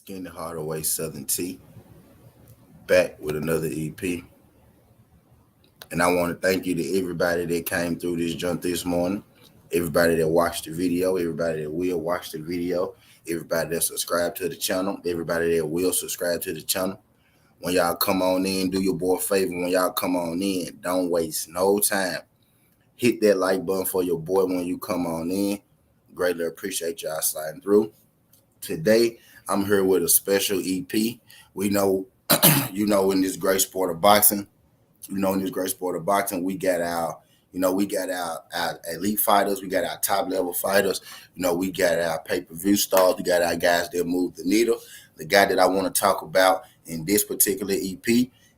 Skinny Hardaway Southern T back with another EP. And I want to thank you to everybody that came through this jump this morning, everybody that watched the video, everybody that will watch the video, everybody that subscribed to the channel, everybody that will subscribe to the channel. When y'all come on in, do your boy a favor. When y'all come on in, don't waste no time. Hit that like button for your boy when you come on in. Greatly appreciate y'all sliding through. Today, I'm here with a special EP. We know, in this great sport of boxing, we got our elite fighters, we got our top level fighters, we got our pay-per-view stars, we got our guys that move the needle. The guy that I want to talk about in this particular EP,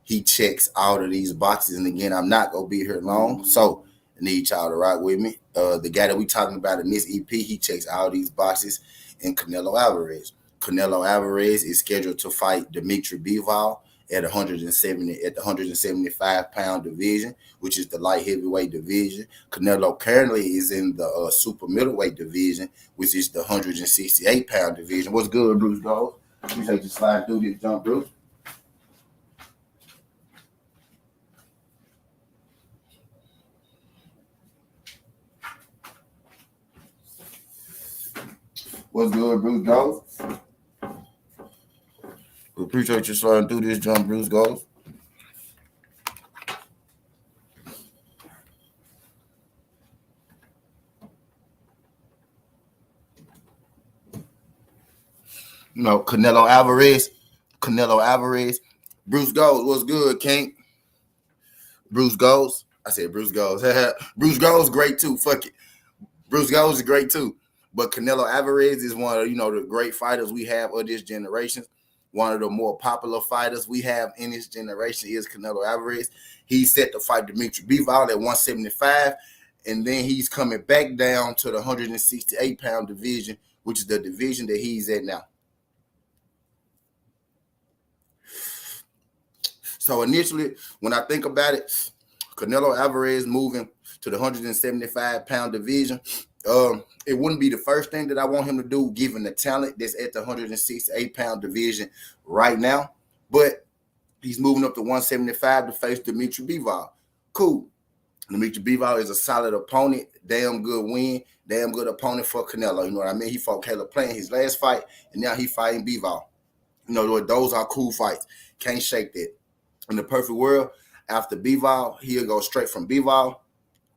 he checks all of these boxes. And again, I'm not gonna be here long, so I need y'all to ride with me. The guy that we talking about in this EP, he checks all these boxes in Canelo Alvarez. Canelo Alvarez is scheduled to fight Dimitri Bivol at 175-pound division, which is the light heavyweight division. Canelo currently is in the super middleweight division, which is the 168-pound division. What's good, Bruce Gold? Appreciate you sliding through this jump, Bruce. What's good, Bruce Gold? We appreciate you sliding through this jump, Bruce Gold. Canelo Alvarez. Bruce Gold, what's good, King? Bruce Gold. I said Bruce Gold. Bruce Gold's great too. Fuck it. Bruce Gold is great too. But Canelo Alvarez is one of the great fighters we have of this generation. One of the more popular fighters we have in this generation is Canelo Alvarez. He's set to fight Dimitri Bivol at 175, and then he's coming back down to the 168-pound division, which is the division that he's at now. So initially, when I think about it, Canelo Alvarez moving to the 175-pound division, it wouldn't be the first thing that I want him to do, given the talent that's at the 168-pound division right now. But he's moving up to 175 to face Dimitri Bivol. Cool. Dimitri Bivol is a solid opponent, damn good win, damn good opponent for Canelo. You know what I mean? He fought Caleb Plant his last fight, and now he's fighting Bivol. Those are cool fights. Can't shake that. In the perfect world, after Bivol, he'll go straight from Bivol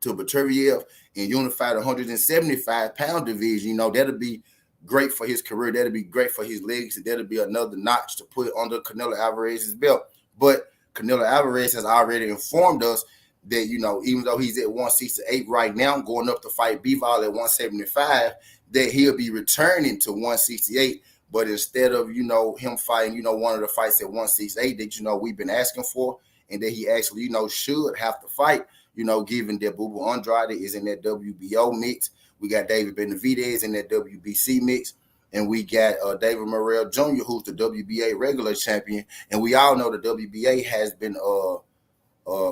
to Baturiev and unify the 175-pound division. That'll be great for his career. That'll be great for his legacy. That'll be another notch to put under Canelo Alvarez's belt. But Canelo Alvarez has already informed us that, even though he's at 168 right now, going up to fight Bivol at 175, that he'll be returning to 168. But instead of, him fighting, one of the fights at 168 that, we've been asking for, and that he actually, should have to fight, given that Bubu Andrade is in that WBO mix. We got David Benavidez in that WBC mix. And we got David Morrell Jr., who's the WBA regular champion. And we all know the WBA has been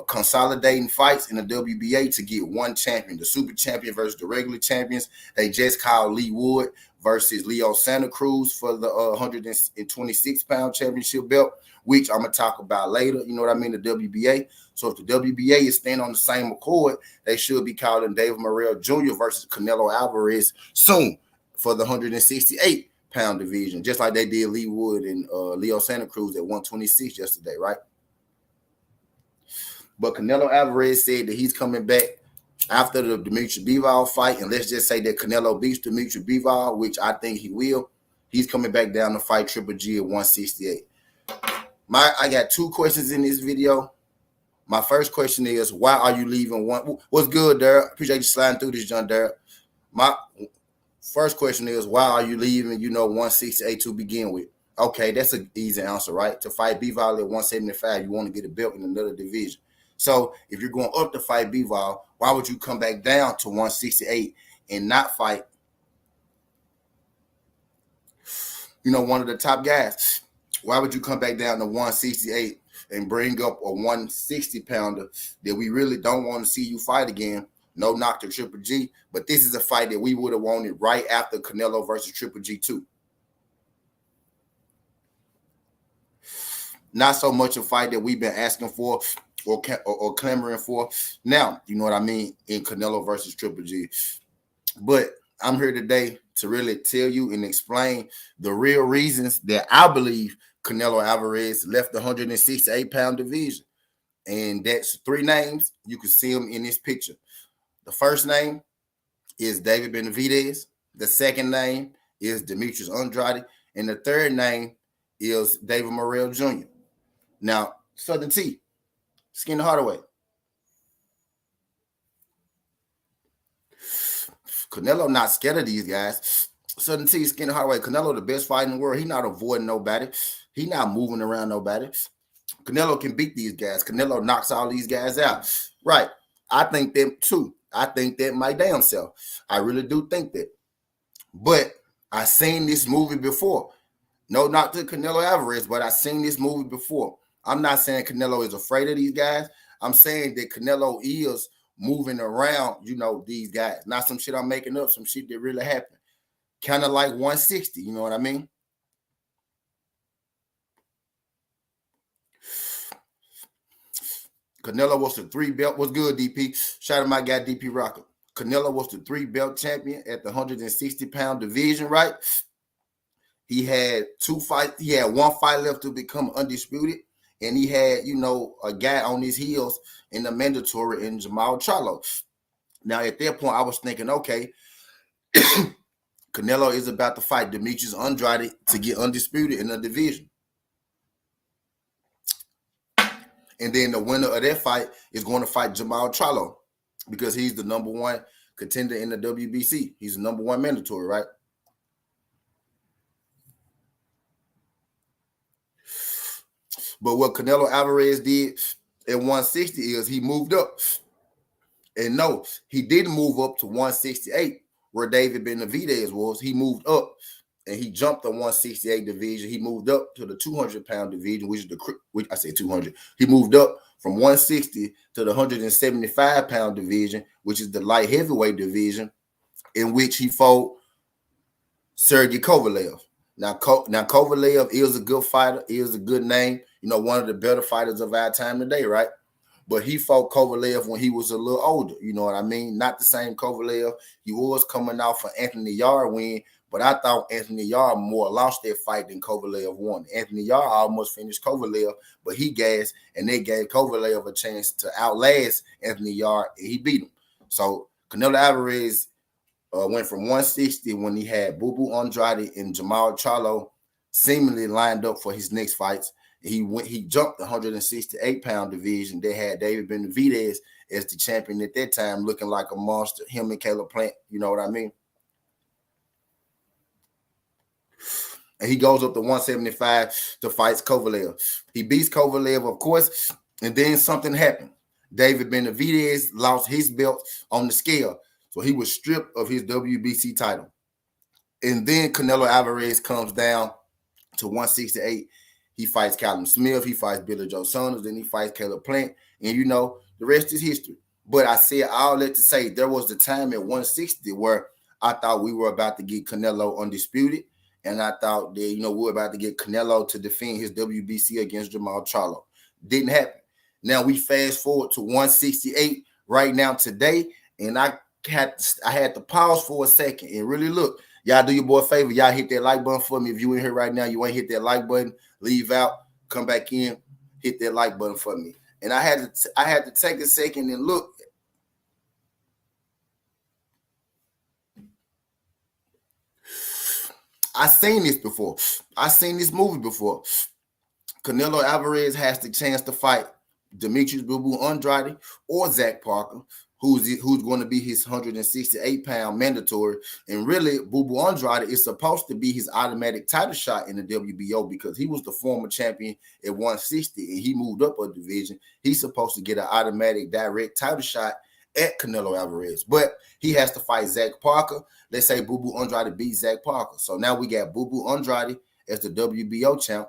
consolidating fights in the WBA to get one champion, the super champion versus the regular champions. They just called Lee Wood versus Leo Santa Cruz for the 126-pound championship belt, which I'm going to talk about later. You know what I mean? The WBA. So if the WBA is staying on the same accord, they should be calling David Morrell Jr. versus Canelo Alvarez soon for the 168-pound division, just like they did Lee Wood and Leo Santa Cruz at 126 yesterday, right? But Canelo Alvarez said that he's coming back after the Dimitri Bivol fight, and let's just say that Canelo beats Dimitri Bivol, which I think he will. He's coming back down to fight Triple G at 168. I got two questions in this video. My first question is, why are you leaving one? What's good, Derek? Appreciate you sliding through this, John Derek. My first question is, why are you leaving, 168 to begin with? Okay, that's an easy answer, right? To fight Bivol at 175, you want to get a belt in another division. So if you're going up to fight Bivol, why would you come back down to 168 and not fight, one of the top guys? Why would you come back down to 168 and bring up a 160-pounder that we really don't want to see you fight again? No knock to Triple G, but this is a fight that we would have wanted right after Canelo versus Triple G 2. Not so much a fight that we've been asking for or clamoring for. Now, you know what I mean, in Canelo versus Triple G. But I'm here today to really tell you and explain the real reasons that I believe Canelo Alvarez left the 168-pound division. And that's three names. You can see them in this picture. The first name is David Benavidez. The second name is Demetrius Andrade. And the third name is David Morrell Jr. Now, Southern T, Skinny Hardaway. Canelo not scared of these guys. Southern T, Skinny Hardaway. Canelo the best fighter in the world. He not avoiding nobody. He not moving around nobody. Canelo can beat these guys. Canelo knocks all these guys out. Right. I think that too. I think that my damn self. I really do think that. But I seen this movie before. No, not to Canelo Alvarez, but I seen this movie before. I'm not saying Canelo is afraid of these guys. I'm saying that Canelo is moving around, these guys. Not some shit I'm making up, some shit that really happened. Kind of like 160, you know what I mean? Canelo was the 3-belt. What's good, DP? Shout out my guy, DP Rocker. Canelo was the 3-belt champion at the 160-pound division, right? He had 2 fights. He had 1 fight left to become undisputed. And he had, a guy on his heels in the mandatory in Jamal Charlo. Now, at that point, I was thinking, okay, Canelo is about to fight Demetrius Andrade to get undisputed in the division. And then the winner of that fight is going to fight Jamal Charlo because he's the number 1 contender in the WBC. He's the number 1 mandatory, right? But what Canelo Alvarez did at 160 is he moved up. And no, he didn't move up to 168 where David Benavidez was. He moved up and he jumped the 168 division. He moved up to the 200-pound division, which I said 200. He moved up from 160 to the 175-pound division, which is the light heavyweight division, in which he fought Sergey Kovalev. Now Kovalev is a good fighter, is a good name, one of the better fighters of our time today, right? But he fought Kovalev when he was a little older, you know what I mean? Not the same Kovalev. He was coming off an Anthony Yarde win, but I thought Anthony Yarde more lost that fight than Kovalev won. Anthony Yarde almost finished Kovalev, but he gassed, and they gave Kovalev a chance to outlast Anthony Yarde, and he beat him. So Canelo Alvarez went from 160 when he had Boo Andrade and Jamal Charlo seemingly lined up for his next fights. He jumped the 168-pound division. They had David Benavidez as the champion at that time, looking like a monster. Him and Caleb Plant, you know what I mean? And he goes up to 175 to fight Kovalev. He beats Kovalev, of course, and then something happened. David Benavidez lost his belt on the scale, so he was stripped of his WBC title. And then Canelo Alvarez comes down to 168. He fights Callum Smith. He fights Billy Joe Saunders. Then he fights Caleb Plant. And, the rest is history. But I said all that to say there was the time at 160 where I thought we were about to get Canelo undisputed. And I thought that, we were about to get Canelo to defend his WBC against Jamal Charlo. Didn't happen. Now we fast forward to 168 right now today. And I had to pause for a second and really look. Y'all do your boy a favor. Y'all hit that like button for me. If you in here right now, you ain't hit that like button, leave out, come back in, hit that like button for me. And I had to take a second and look. I seen this before. I seen this movie before. Canelo Alvarez has the chance to fight Demetrius Boo Andrade or Zach Parker, who's going to be his 168-pound mandatory. And really, Boo Andrade is supposed to be his automatic title shot in the WBO because he was the former champion at 160 and he moved up a division. He's supposed to get an automatic direct title shot at Canelo Alvarez. But he has to fight Zach Parker. Let's say Boo Andrade beats Zach Parker. So now we got Boo Andrade as the WBO champ.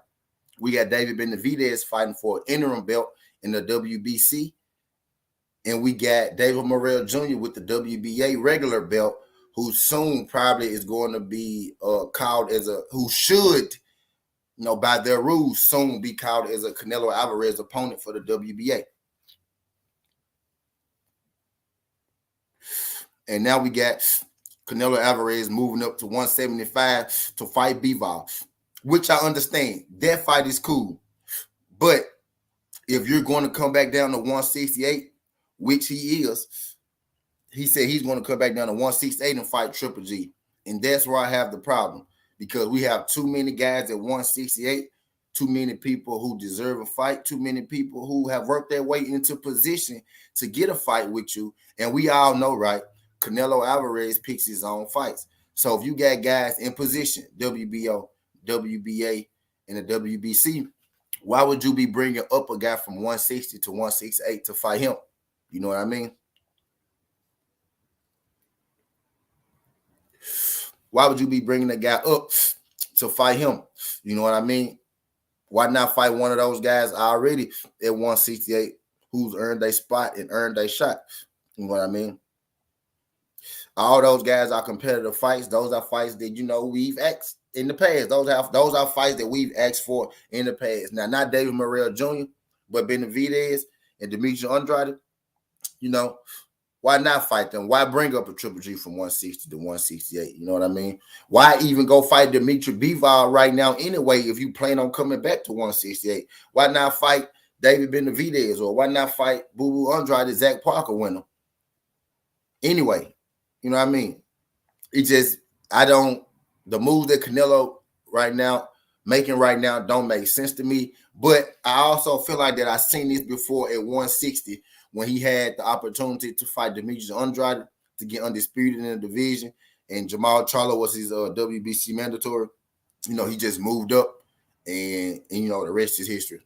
We got David Benavidez fighting for an interim belt in the WBC. And we got David Morrell Jr. with the WBA regular belt, who soon probably is going to be called as who should, by their rules, soon be called as a Canelo Alvarez opponent for the WBA. And now we got Canelo Alvarez moving up to 175 to fight Bivol, which I understand. That fight is cool. But if you're going to come back down to 168, which he is, he said he's going to come back down to 168 and fight Triple G. And that's where I have the problem, because we have too many guys at 168, too many people who deserve a fight, too many people who have worked their way into position to get a fight with you. And we all know, right, Canelo Alvarez picks his own fights. So if you got guys in position, WBO, WBA, and the WBC, why would you be bringing up a guy from 160 to 168 to fight him? You know what I mean? Why would you be bringing a guy up to fight him? You know what I mean? Why not fight one of those guys already at 168 who's earned a spot and earned a shot? You know what I mean? All those guys are competitive fights. Those are fights that, we've asked in the past. Those are fights that we've asked for in the past. Now, not David Morrell Jr., but Benavidez and Demetrius Andrade. Why not fight them? Why bring up a Triple G from 160 to 168? You know what I mean? Why even go fight Dimitri Bivol right now anyway if you plan on coming back to 168? Why not fight David Benavidez, or why not fight Boo Boo Andrade, Zach Parker winner? Anyway, you know what I mean? The moves that Canelo making right now don't make sense to me. But I also feel like that I've seen this before at 160 when he had the opportunity to fight Demetrius Andrade to get undisputed in the division, and Jamal Charlo was his WBC mandatory. He just moved up, and the rest is history.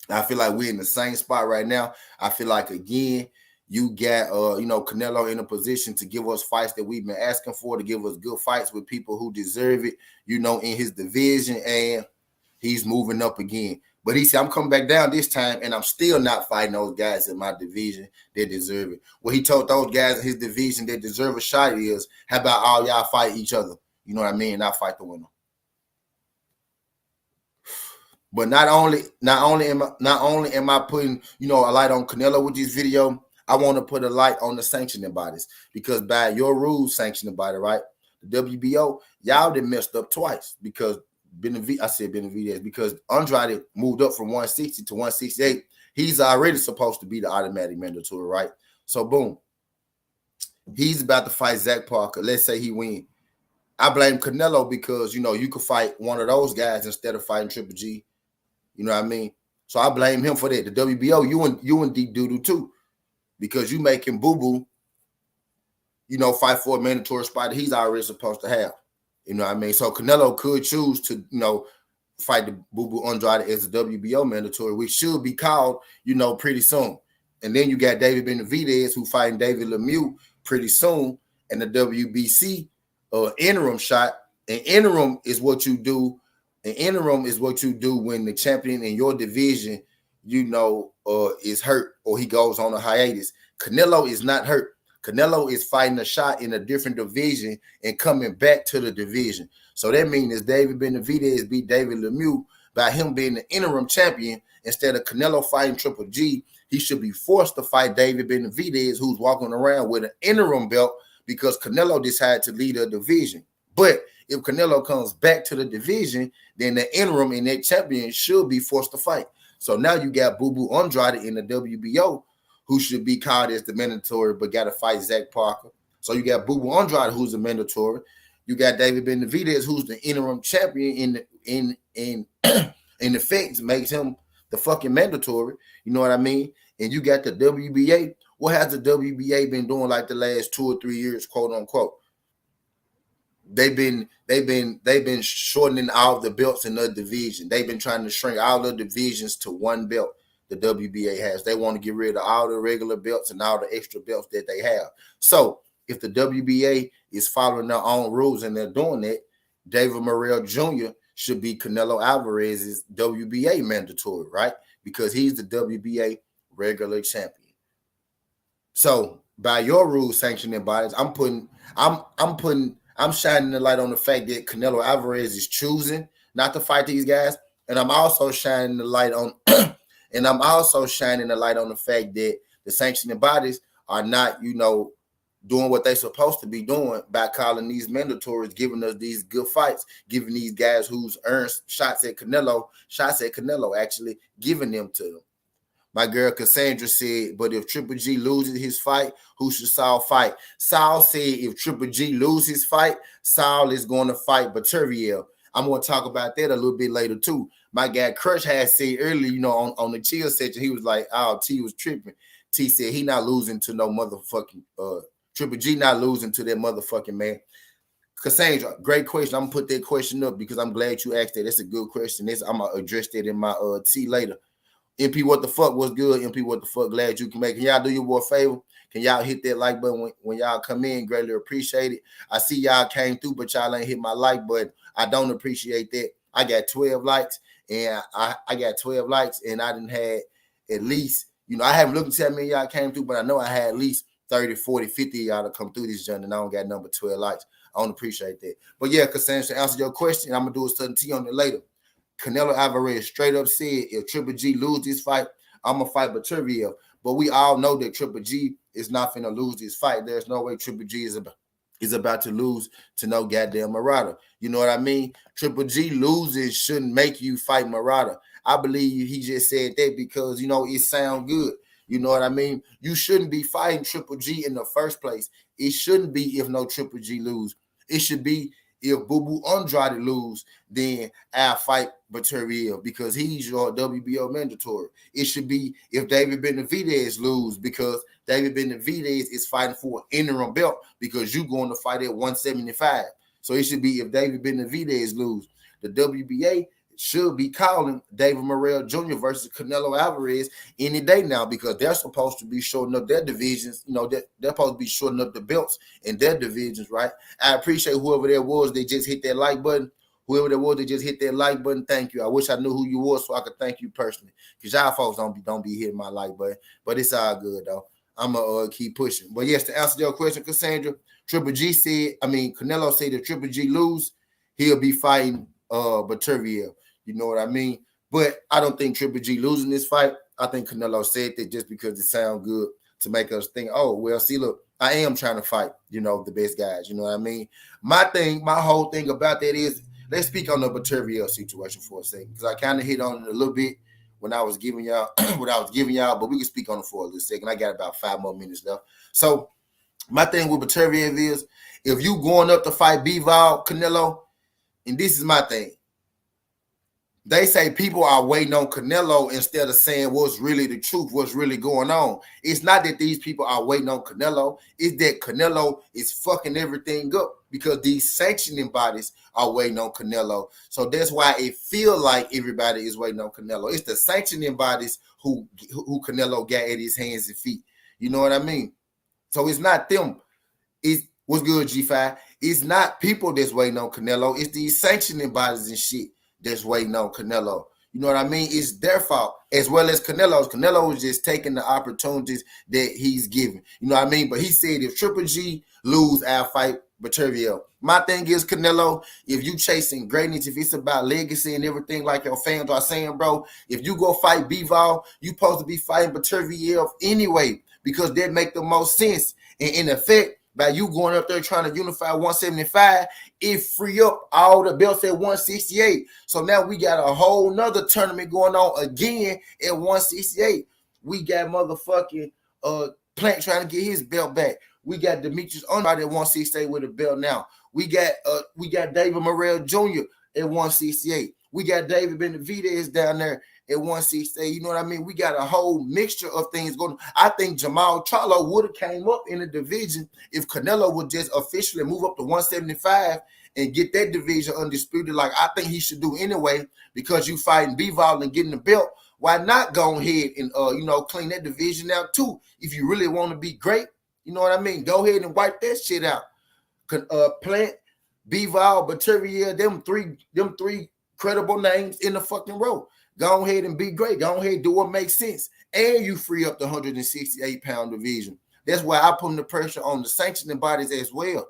I feel like we're in the same spot right now. I feel like, again, you got Canelo in a position to give us fights that we've been asking for, to give us good fights with people who deserve it, in his division, and he's moving up again. But he said, I'm coming back down this time, and I'm still not fighting those guys in my division that deserve it. What he told those guys in his division that deserve a shot is, how about all y'all fight each other? You know what I mean? And I'll fight the winner. But not only am I putting, a light on Canelo with this video, I want to put a light on the sanctioning bodies, because by your rules sanctioning body, right, the WBO, y'all done messed up twice, because Benavidez, because Andrade moved up from 160 to 168. He's already supposed to be the automatic mandatory, right? So boom, he's about to fight Zach Parker. Let's say he win. I blame Canelo because, you could fight one of those guys instead of fighting Triple G. You know what I mean? So I blame him for that. The WBO, you in deep doo-doo too, because you making Boo Boo, fight for a mandatory spot that he's already supposed to have. You know what I mean? So Canelo could choose to, fight the Boo Boo Andrade as a WBO mandatory, which should be called, pretty soon. And then you got David Benavidez, who fighting David Lemieux pretty soon, and the WBC interim shot. An interim is what you do. An interim is what you do when the champion in your division, is hurt or he goes on a hiatus. Canelo is not hurt. Canelo is fighting a shot in a different division and coming back to the division. So that means David Benavidez beat David Lemieux by him being the interim champion. Instead of Canelo fighting Triple G, he should be forced to fight David Benavidez, who's walking around with an interim belt, because Canelo decided to lead a division. But if Canelo comes back to the division, then the interim and that champion should be forced to fight. So now you got Boo Boo Andrade in the WBO, who should be called as the mandatory, but got to fight Zach Parker. So you got Boo Boo Andrade, who's the mandatory. You got David Benavidez, who's the interim champion in effect, makes him the fucking mandatory. You know what I mean? And you got the WBA. What has the WBA been doing like the last 2 or 3 years, quote unquote? They've been shortening all the belts in the division. They've been trying to shrink all the divisions to one belt. The WBA has. They want to get rid of all the regular belts and all the extra belts that they have. So if the WBA is following their own rules and they're doing that, David Morrell Jr. should be Canelo Alvarez's WBA mandatory, right? Because he's the WBA regular champion. So by your rules sanctioning bodies, I'm shining the light on the fact that Canelo Alvarez is choosing not to fight these guys. And I'm also shining the light on, and I'm also shining the light on the fact that the sanctioning bodies are not, doing what they're supposed to be doing by calling these mandatories, giving us these good fights, giving these guys who's earned shots at Canelo, actually giving them to them. My girl Cassandra said, but if Triple G loses his fight, who should Saul fight? Saul said if Triple G loses his fight, Saul is going to fight Baturiel. I'm going to talk about that a little bit later too. My guy Crush had said earlier, on the chill section, he was like, oh, T was tripping. T said he not losing to no motherfucking Triple G not losing to that motherfucking man. Cassandra, great question. I'm gonna put that question up because I'm glad you asked that. That's a good question. I'm gonna address that in my T later. MP, what the fuck was good? MP, what the fuck? Glad you can make. Can y'all do your boy a favor? Can y'all hit that like button when y'all come in? Greatly appreciate it. I see y'all came through, but y'all ain't hit my like button. I don't appreciate that. I got 12 likes, and I got 12 likes, and I didn't have at least, I haven't looked to see how many y'all came through, but I know I had at least 30, 40, 50 y'all to come through this journey, and I don't got number 12 likes. I don't appreciate that. But yeah, Cassandra, to answer your question, I'm going to do a certain T on it later. Canelo Alvarez straight up said, if Triple G lose this fight, I'm going to fight Baturiel. But we all know that Triple G is not finna lose this fight. There's no way Triple G is about to lose to no goddamn Murata. You know what I mean? Triple G loses shouldn't make you fight Murata. I believe he just said that because, it sounds good. You know what I mean? You shouldn't be fighting Triple G in the first place. It shouldn't be if no Triple G lose. It should be if Boo Boo Andrade lose, then I'll fight Baturiel because he's your WBO mandatory. It should be if David Benavidez lose because David Benavidez is fighting for an interim belt because you're going to fight at 175. So it should be if David Benavidez lose. The WBA should be calling David Morrell Jr. versus Canelo Alvarez any day now because they're supposed to be shorting up their divisions. They're supposed to be shorting up the belts in their divisions, right? I appreciate whoever there was that just hit that like button. Whoever there was that just hit that like button, thank you. I wish I knew who you was so I could thank you personally because y'all folks don't be hitting my like button, but it's all good though. I'm gonna keep pushing. But yes, to answer your question, Cassandra, Canelo said if Triple G lose, he'll be fighting Baturiel. You know what I mean? But I don't think Triple G losing this fight. I think Canelo said that just because it sounds good to make us think, oh, well, see, look, I am trying to fight, the best guys. You know what I mean? My whole thing about that is, let's speak on the Baturiel situation for a second because I kind of hit on it a little bit when I was giving y'all but we can speak on it for a little second. I got about 5 more minutes left. So my thing with Baturiel is if you going up to fight Bivol, Canelo, and this is my thing. They say people are waiting on Canelo instead of saying what's really the truth, what's really going on. It's not that these people are waiting on Canelo. It's that Canelo is fucking everything up because these sanctioning bodies are waiting on Canelo. So that's why it feels like everybody is waiting on Canelo. It's the sanctioning bodies who Canelo got at his hands and feet. You know what I mean? So it's not them. It's what's good, G5. It's not people that's waiting on Canelo. It's these sanctioning bodies and shit that's waiting on Canelo. You know what I mean? It's their fault as well as Canelo's. Canelo is just taking the opportunities that he's given. You know what I mean? But he said if Triple G lose, I'll fight Baturiel. My thing is, Canelo, if you chasing greatness, if it's about legacy and everything like your fans are saying, bro, if you go fight Bivol, you supposed to be fighting Baturiel anyway because that make the most sense. And in effect, by you going up there trying to unify 175, it free up all the belts at 168. So now we got a whole nother tournament going on again at 168. We got motherfucking Plant trying to get his belt back. We got Demetrius Andrade at 168 with a belt now. We got David Morrell Jr. at 168. We got David Benavidez down there at 168. You know what I mean? We got a whole mixture of things going on. I think Jamal Charlo would have came up in the division if Canelo would just officially move up to 175 and get that division undisputed like I think he should do anyway because you fighting Bivol and getting the belt. Why not go ahead and clean that division out too? If you really want to be great, you know what I mean? Go ahead and wipe that shit out. Plant, Bivol, Baturiel, them three credible names in the fucking row. Go ahead and be great. Go ahead and do what makes sense. And you free up the 168-pound division. That's why I put the pressure on the sanctioning bodies as well.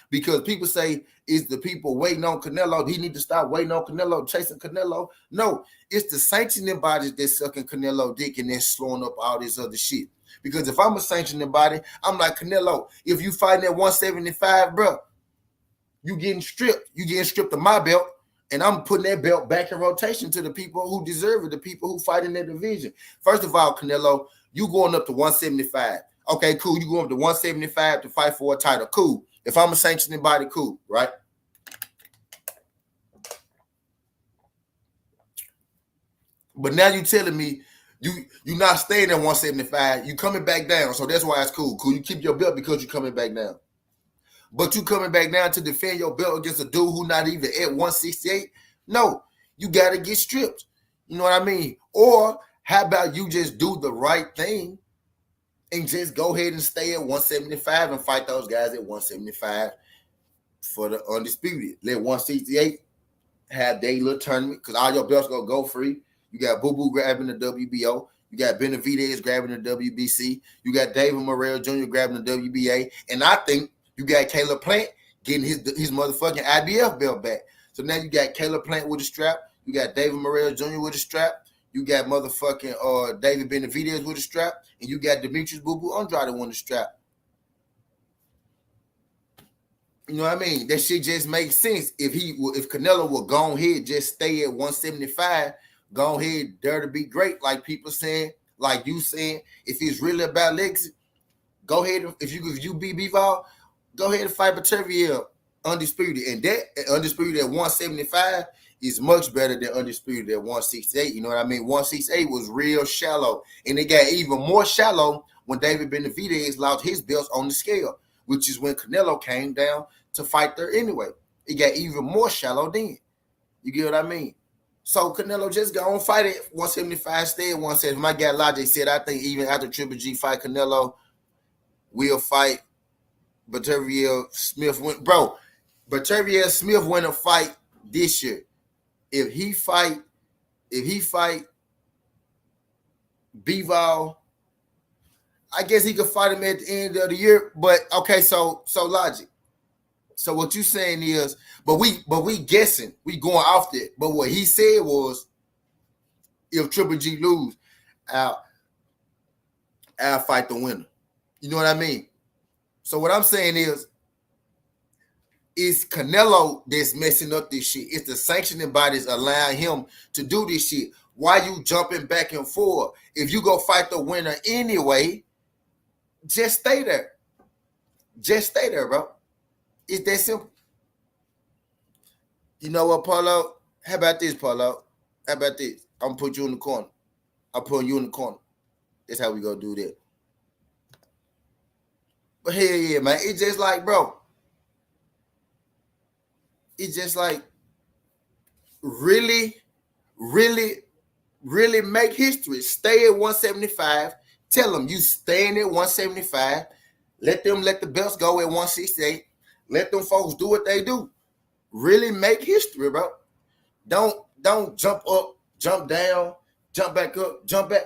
Because people say, is the people waiting on Canelo? He need to stop waiting on Canelo, chasing Canelo. No, it's the sanctioning bodies that's sucking Canelo dick and then slowing up all this other shit. Because if I'm a sanctioning body, I'm like, Canelo, if you fighting at 175, bro, you getting stripped. You getting stripped of my belt, and I'm putting that belt back in rotation to the people who deserve it, the people who fight in that division. First of all, Canelo, you going up to 175. Okay, cool. You going up to 175 to fight for a title. Cool. If I'm a sanctioning body, cool, right? But now you telling me you not staying at 175. You coming back down. So that's why it's cool. Cool. You keep your belt because you coming back down. But you coming back down to defend your belt against a dude who not even at 168? No, you got to get stripped. You know what I mean? Or how about you just do the right thing and just go ahead and stay at 175 and fight those guys at 175 for the undisputed. Let 168 have their little tournament because all your belts gonna go free. You got Boo Boo grabbing the WBO. You got Benavidez grabbing the WBC. You got David Morrell Jr. grabbing the WBA. And I think you got Caleb Plant getting his motherfucking IBF belt back. So now you got Caleb Plant with a strap. You got David Morrell Jr. with a strap. You got motherfucking David Benavidez with a strap. And you got Demetrius Boo Boo Andrade with a strap. You know what I mean? That shit just makes sense. If Canelo will go ahead, just stay at 175, go ahead, dare to be great, like people saying, like you saying. If it's really about legacy, go ahead. If you beat Bivol, go ahead and fight Beterbiev undisputed. And that undisputed at 175 is much better than undisputed at 168. You know what I mean? 168 was real shallow. And it got even more shallow when David Benavidez lost his belts on the scale, which is when Canelo came down to fight there anyway. It got even more shallow then. You get what I mean? So Canelo just go on fight at 175, stay at 170. My guy Logic said, I think even after Triple G fight Canelo, we'll fight Beterbiev Smith. Bro, Beterbiev Smith win a fight this year. If he fight Bivol, I guess he could fight him at the end of the year. But okay, so Logic. So what you saying is, but we guessing, we going off that. But what he said was, if Triple G lose, I'll fight the winner. You know what I mean? So what I'm saying is Canelo that's messing up this shit. It's the sanctioning bodies allowing him to do this shit. Why you jumping back and forth? If you go fight the winner anyway, just stay there. Just stay there, bro. It's that simple. You know what, Paulo? How about this, Paulo? How about this? I'm gonna put you in the corner. I'll put you in the corner. That's how we gonna do that. But hell yeah, man. It's just like, bro. It's just like really, really, really make history. Stay at 175. Tell them you staying at 175. Let the belts go at 168. Let them folks do what they do. Really make history, bro. Don't jump up, jump down, jump back up, jump back.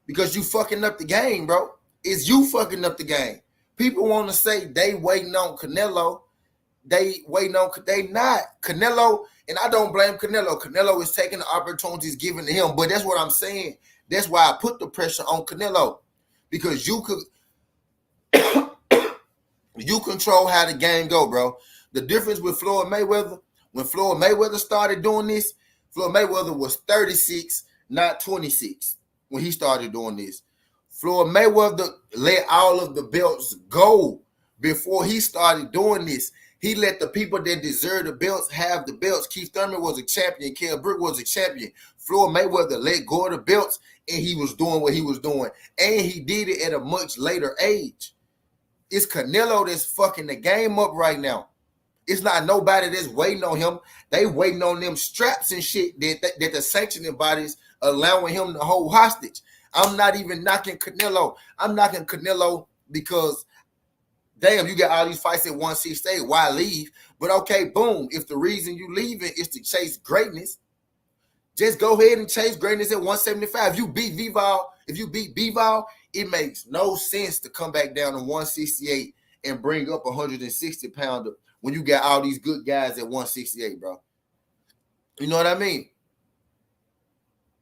Because you fucking up the game, bro. It's you fucking up the game. People want to say they waiting on Canelo. They not. Canelo, and I don't blame Canelo. Canelo is taking the opportunities given to him. But that's what I'm saying. That's why I put the pressure on Canelo. Because you control how the game go, bro. The difference with Floyd Mayweather, when Floyd Mayweather started doing this, Floyd Mayweather was 36, not 26 when he started doing this. Floyd Mayweather let all of the belts go before he started doing this. He let the people that deserve the belts have the belts. Keith Thurman was a champion. Kell Brook was a champion. Floyd Mayweather let go of the belts, and he was doing what he was doing. And he did it at a much later age. It's Canelo that's fucking the game up right now. It's not nobody that's waiting on him. They waiting on them straps and shit that the sanctioning bodies allowing him to hold hostage. I'm not even knocking Canelo. I'm knocking Canelo because, damn, you got all these fights at 168. Why leave? But okay, boom. If the reason you leaving is to chase greatness, just go ahead and chase greatness at 175. If you beat Bivol, it makes no sense to come back down to 168 and bring up a 160-pounder when you got all these good guys at 168, bro. You know what I mean?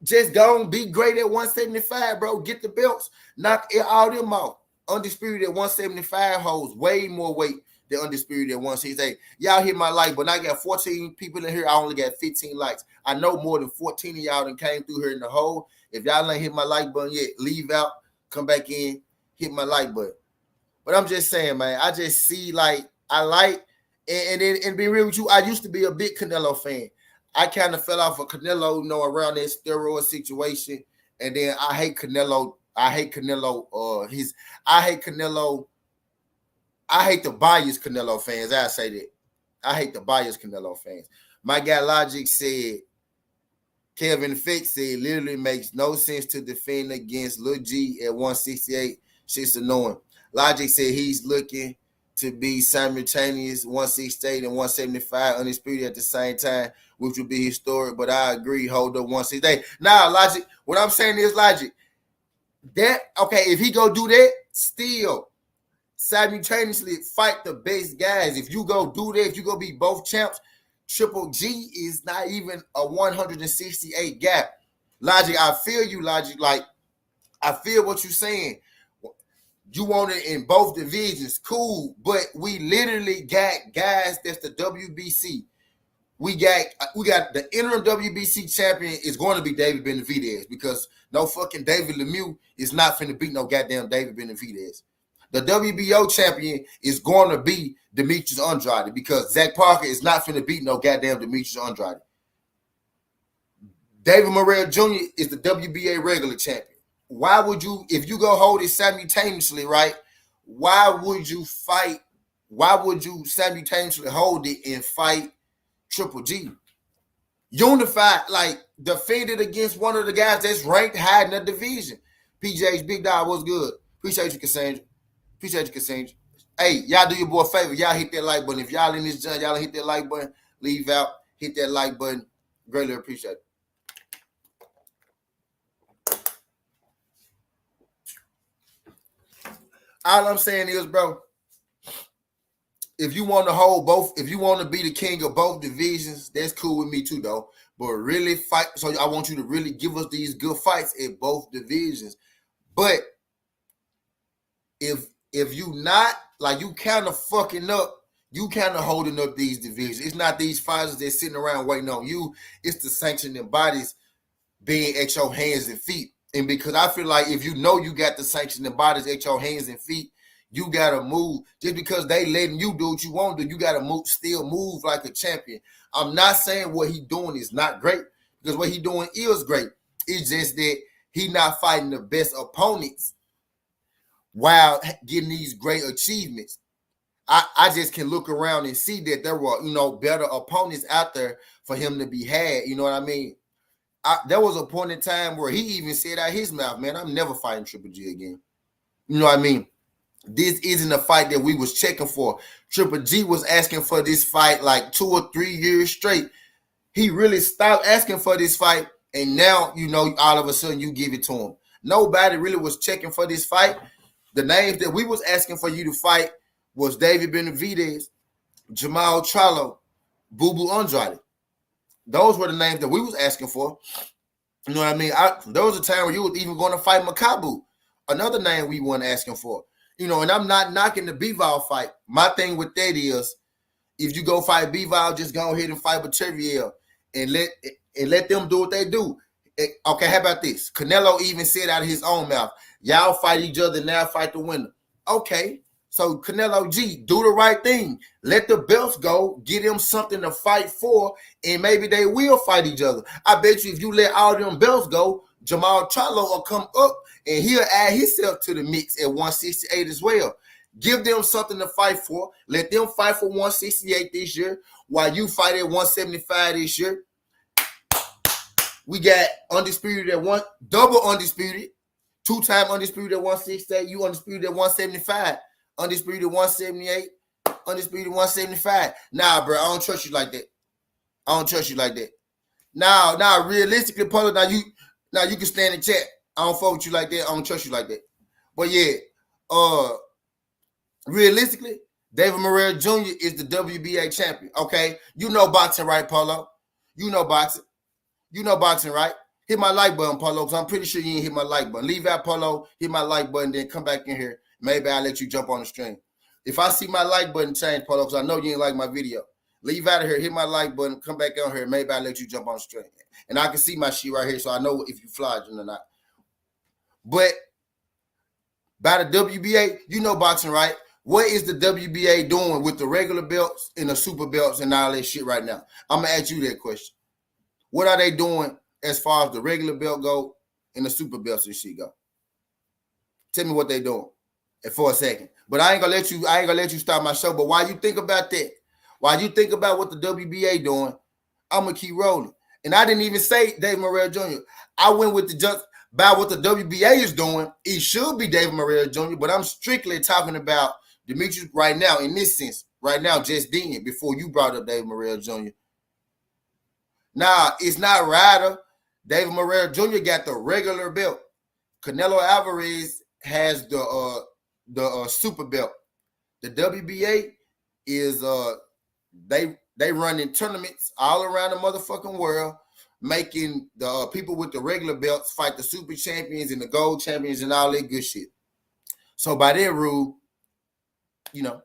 Just go and be great at 175, bro. Get the belts. Knock all them out. Undisputed at 175 holds way more weight than Undisputed at 168. Y'all hit my like, but I got 14 people in here. I only got 15 likes. I know more than 14 of y'all that came through here in the hole. If y'all ain't hit my like button yet, leave out, come back in, hit my like button. But I'm just saying, man, I just see like I like, and be real with you, I used to be a big Canelo fan. I kind of fell off of Canelo, around that steroid situation. And then I hate Canelo. I hate Canelo. I hate Canelo. I hate the biased Canelo fans. I say that. I hate the biased Canelo fans. My guy Logic said, Kevin Fix said, literally makes no sense to defend against Lil G at 168. Shit's annoying. Logic said he's looking to be simultaneous 168 and 175 undisputed at the same time, which would be historic, but I agree, hold up 168. Now, Logic, what I'm saying is, Logic, if he go do that, still simultaneously fight the best guys. If you go do that, if you go be both champs, Triple G is not even a 168 gap. Logic, I feel you, Logic. Like, I feel what you're saying. You want it in both divisions, cool, but we literally got guys that's the WBC. We got the interim WBC champion is going to be David Benavidez because no fucking David Lemieux is not finna beat no goddamn David Benavidez. The WBO champion is going to be Demetrius Andrade because Zach Parker is not finna beat no goddamn Demetrius Andrade. David Morrell Jr. is the WBA regular champion. Why would you, if you go hold it simultaneously, right? Why would you fight? Why would you simultaneously hold it and fight Triple G? Unified, like defended against one of the guys that's ranked high in the division. PJ's Big Dog, what's good? Appreciate you, Cassandra. Hey, y'all do your boy a favor. Y'all hit that like button. If y'all in this joint, y'all hit that like button. Leave out, hit that like button. Greatly appreciate it. All I'm saying is, bro, if you want to hold both, if you want to be the king of both divisions, that's cool with me too, though. But really fight. So I want you to really give us these good fights in both divisions. But if you not, like, you kind of fucking up, you kind of holding up these divisions. It's not these fighters that's sitting around waiting on you. It's the sanctioning bodies being at your hands and feet. And because I feel like if you know you got the sanctioning bodies at your hands and feet, you gotta move. Just because they letting you do what you want to do, you gotta still move like a champion. I'm not saying what he doing is not great, because what he doing is great. It's just that he not fighting the best opponents while getting these great achievements. I just can look around and see that there were, better opponents out there for him to be had. You know what I mean? There was a point in time where he even said out his mouth, man, I'm never fighting Triple G again. You know what I mean? This isn't a fight that we was checking for. Triple G was asking for this fight like 2 or 3 years straight. He really stopped asking for this fight, and now, all of a sudden you give it to him. Nobody really was checking for this fight. The names that we was asking for you to fight was David Benavidez, Jamal Charlo, Boo Boo Andrade. Those were the names that we was asking for. You know what I mean? There was a time where you was even going to fight Makabu, another name we weren't asking for. And I'm not knocking the Bivol fight. My thing with that is, if you go fight Bivol, just go ahead and fight Bateriel and let them do what they do. Okay, how about this? Canelo even said out of his own mouth, y'all fight each other, now fight the winner. Okay, so Canelo G, do the right thing. Let the belts go, get them something to fight for, and maybe they will fight each other. I bet you if you let all them belts go, Jamal Charlo will come up and he'll add himself to the mix at 168 as well. Give them something to fight for. Let them fight for 168 this year while you fight at 175 this year. We got undisputed at one, double undisputed, 2-time undisputed at 168. You undisputed at 175, undisputed 178, undisputed 175. Nah, bro, I don't trust you like that. Now, realistically, Polo, now you can stand in chat. I don't fuck with you like that. I don't trust you like that. But yeah, realistically, David Morrell Jr. is the WBA champion. Okay, you know boxing, right, Polo? You know boxing. You know boxing, right? Hit my like button, Polo, because I'm pretty sure you ain't hit my like button. Leave out, Polo, hit my like button, then come back in here. Maybe I'll let you jump on the stream. If I see my like button change, Polo, because I know you ain't like my video, leave out of here, hit my like button, come back on here. Maybe I'll let you jump on the stream. And I can see my shit right here, so I know if you flogging or not. But by the WBA, you know boxing, right? What is the WBA doing with the regular belts and the super belts and all that shit right now? I'm going to ask you that question. What are they doing as far as the regular belt go and the super belts and shit go? Tell me what they doing for a second. But I ain't gonna let you start my show. But while you think about that, while you think about what the WBA doing, I'm gonna keep rolling. And I didn't even say David Morrell Jr. I went with the just by what the WBA is doing. It should be David Morrell Jr., but I'm strictly talking about Demetrius right now, in this sense, right now, just then, before you brought up David Morrell Jr. Nah, it's not Ryder. David Morrell Jr. got the regular belt. Canelo Alvarez has the super belt. The WBA is they run in tournaments all around the motherfucking world, making the people with the regular belts fight the super champions and the gold champions and all that good shit. So by that rule, you know,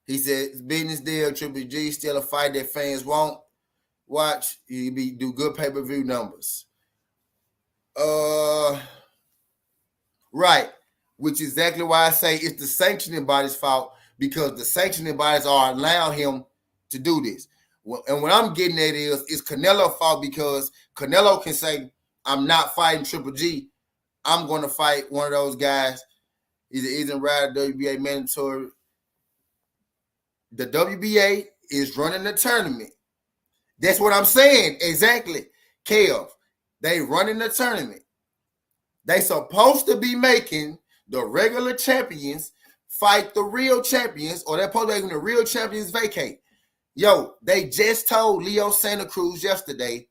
he said it's business deal. Triple G still a fight that fans won't watch. You do good pay-per-view numbers. Right. Which is exactly why I say it's the sanctioning body's fault, because the sanctioning bodies are allowing him to do this. And what I'm getting at is it's Canelo's fault, because Canelo can say, I'm not fighting Triple G. I'm going to fight one of those guys. Either isn't right or WBA mandatory. The WBA is running the tournament. That's what I'm saying. Exactly. Kev. They running the tournament. They supposed to be making the regular champions fight the real champions, or they're supposed to be making the real champions vacate. Yo, they just told Leo Santa Cruz yesterday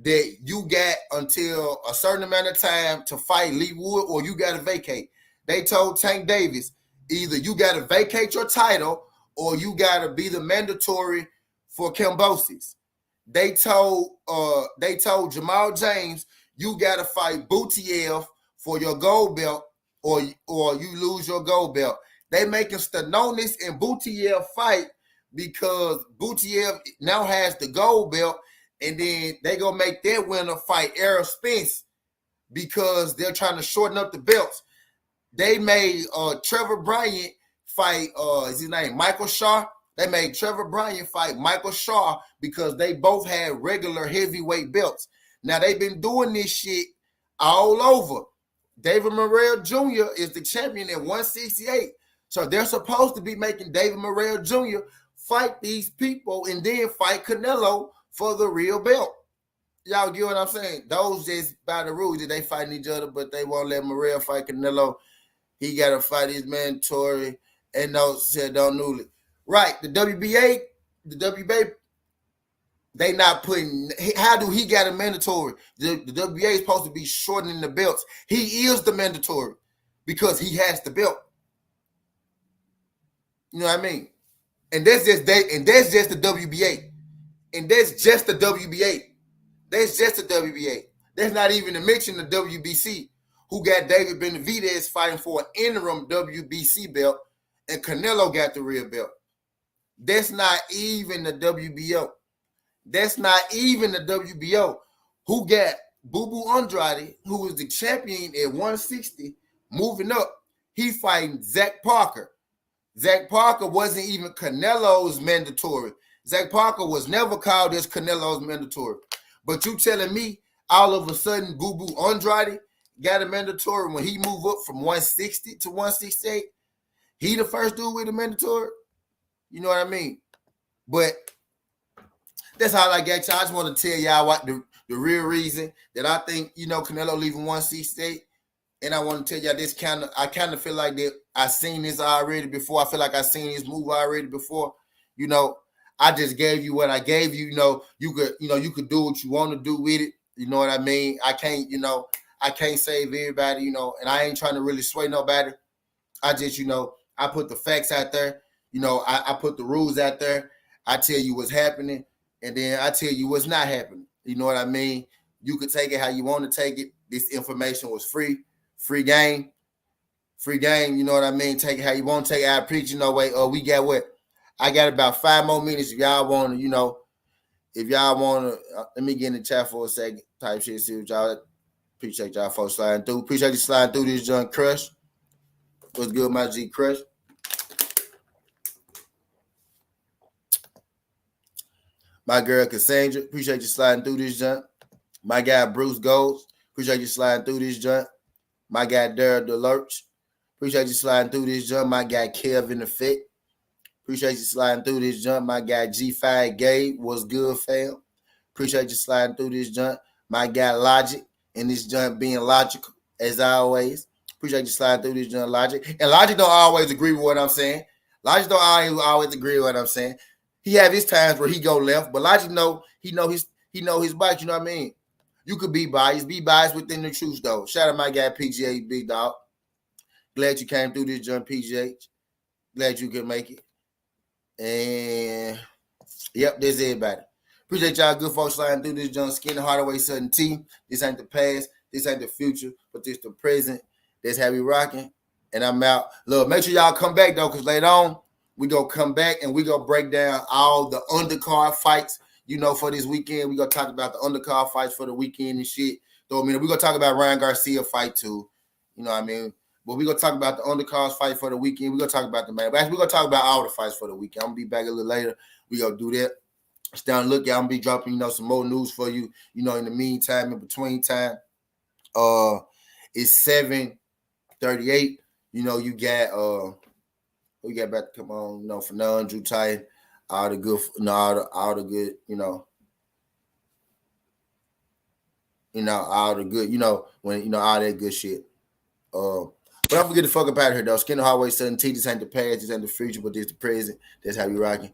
that you got until a certain amount of time to fight Lee Wood, or you got to vacate. They told Tank Davis, either you got to vacate your title or you got to be the mandatory for Kambosos. They told Jamal James, you got to fight Butiev for your gold belt, or you lose your gold belt. They making Stanonis and Butiev fight because Butiev now has the gold belt, and then they gonna make that winner fight Errol Spence because they're trying to shorten up the belts. They made Trevor Bryant fight is his name Michael Shaw. They made Trevor Bryant fight Michael Shaw because they both had regular heavyweight belts. Now they've been doing this shit all over. David Morrell Jr. is the champion at 168. So they're supposed to be making David Morrell Jr. fight these people and then fight Canelo for the real belt. Y'all get what I'm saying? Those just by the rules that they fighting each other, but they won't let Morrell fight Canelo. He got to fight his mandatory, and those said don't newly. Right, the WBA, they not putting. How do he got a mandatory? The WBA is supposed to be shortening the belts. He is the mandatory because he has the belt. You know what I mean? And that's just the WBA. And that's just the WBA. That's just the WBA. That's not even to mention the WBC, who got David Benavidez fighting for an interim WBC belt, and Canelo got the real belt. That's not even the WBO. That's not even the WBO. Who got Boo Boo Andrade, who was the champion at 160, moving up. He fighting Zach Parker. Zach Parker wasn't even Canelo's mandatory. Zach Parker was never called as Canelo's mandatory. But you telling me all of a sudden Boo Boo Andrade got a mandatory when he moved up from 160 to 168? He the first dude with a mandatory? You know what I mean? But that's all I got, y'all. I just want to tell y'all what the real reason that I think, Canelo leaving 168. And I want to tell y'all this I kind of feel like that I seen this already before. I feel like I seen this move already before. I just gave you what I gave you. You could do what you want to do with it. You know what I mean? I can't save everybody, and I ain't trying to really sway nobody. I just, I put the facts out there. I put the rules out there. I tell you what's happening, and then I tell you what's not happening. You know what I mean? You could take it how you want to take it. This information was free game, free game. You know what I mean? Take it how you want to take it. I appreciate, wait, we got what? I got about 5 more minutes if y'all want to, if y'all want to, let me get in the chat for a second, type shit, see what y'all, appreciate y'all folks sliding through. Appreciate you sliding through this John Crush. What's good, my G Crush? My girl Cassandra, appreciate you sliding through this junk. My guy Bruce Golds, appreciate you sliding through this junk. My guy Daryl DeLurch, appreciate you sliding through this junk. My guy Kevin Effect, appreciate you sliding through this junk. My guy G5 Gabe, what's good, fam? Appreciate you sliding through this junk. My guy Logic, and this junk being logical, as always. Appreciate you sliding through this junk, Logic. And Logic don't always agree with what I'm saying. Logic don't always agree with what I'm saying. He have his times where he go left, but Logic he know his bike. You know what I mean? You could be biased within the truth though. Shout out my guy PGH, big dog. Glad you came through this jump, PGH. Glad you could make it. And yep, this is everybody. Appreciate y'all good folks sliding through this jump. Skinny Hardaway Sudden T. This ain't the past. This ain't the future, but this the present. That's how we rocking. And I'm out. Look, make sure y'all come back though, because later on, we gonna come back and we gonna break down all the undercard fights, for this weekend. We gonna talk about the undercard fights for the weekend and shit. So we gonna talk about Ryan Garcia fight too. You know what I mean? But we gonna talk about the undercards fight for the weekend. We gonna talk about the man. Actually, we gonna talk about all the fights for the weekend. I'm gonna be back a little later. We gonna do that. Stay on the lookout. I'm gonna be dropping, some more news for you. In the meantime, in between time, it's 7:38. You got we got back to come on, for none, Drew Titan, all the good, all the good, all the good, when all that good shit. But don't forget to fuck up out of here though. Skinner Hallway 17, this ain't the past, this ain't the future, but this the present. That's how we rocking.